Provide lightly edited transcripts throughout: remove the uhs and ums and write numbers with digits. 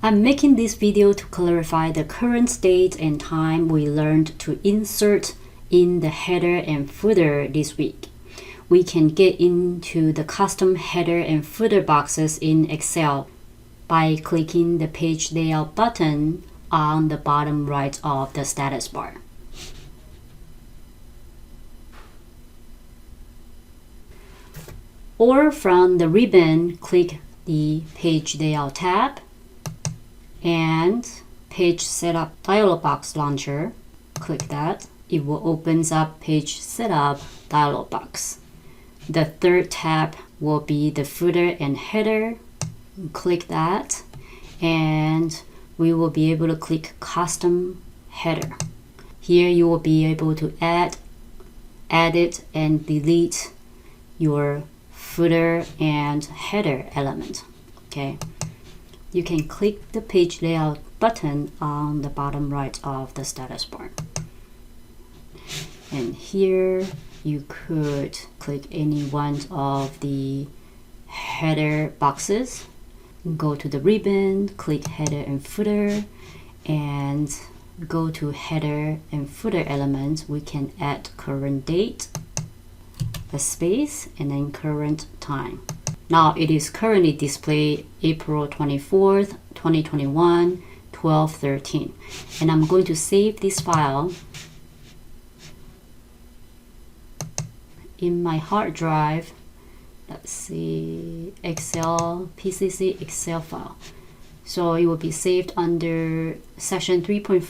I'm making this video to clarify the current date and time we learned to insert in the header and footer this week. We can get into the custom header and footer boxes in Excel by clicking the page layout button on the bottom right of the status bar. Or from the ribbon, click the Page Layout tab and Page Setup dialog box launcher. Click that. It will open up Page Setup dialog box. The third tab will be the footer and header. Click that and we will be able to click Custom Header. Here you will be able to add, edit, and delete your footer and header element. Okay, you can click the page layout button on the bottom right of the status bar, and here you could click any one of the header boxes, go to the ribbon, click header and footer, and go to header and footer elements. We can add current date, a space, and then current time. Now it is currently displayed April 24th, 2021, 12:13. And I'm going to save this file in my hard drive. Let's see, Excel, PCC Excel file. So it will be saved under section 3.5,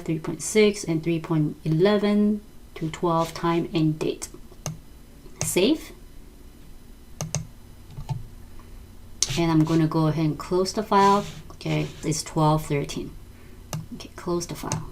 3.6, and 3.11 to 12 time and date. Save. And I'm going to go ahead and close the file. Okay, it's 12:13. Okay, close the file.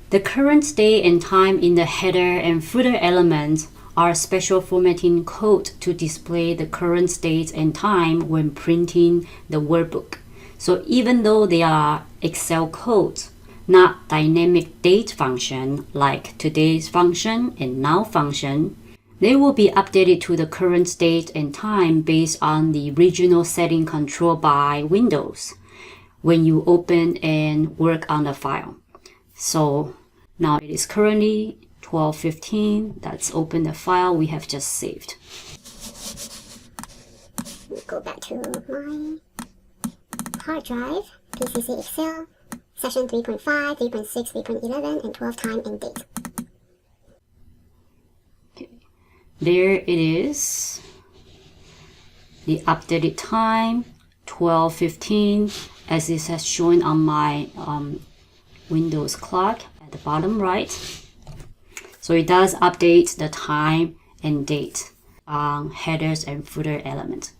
The current date and time in the header and footer elements are special formatting code to display the current date and time when printing the workbook. So even though they are Excel codes, not dynamic date function like today's function and now function, they will be updated to the current date and time based on the regional setting controlled by Windows when you open and work on the file. So now it is currently 12:15. Let's open the file we have just saved. Go back to my hard drive, PCC Excel, session 3.5, 3.6, 3.11, and 12 time and date. There it is, the updated time, 12:15, as it has shown on my Windows clock at the bottom right. So it does update the time and date on headers and footer element.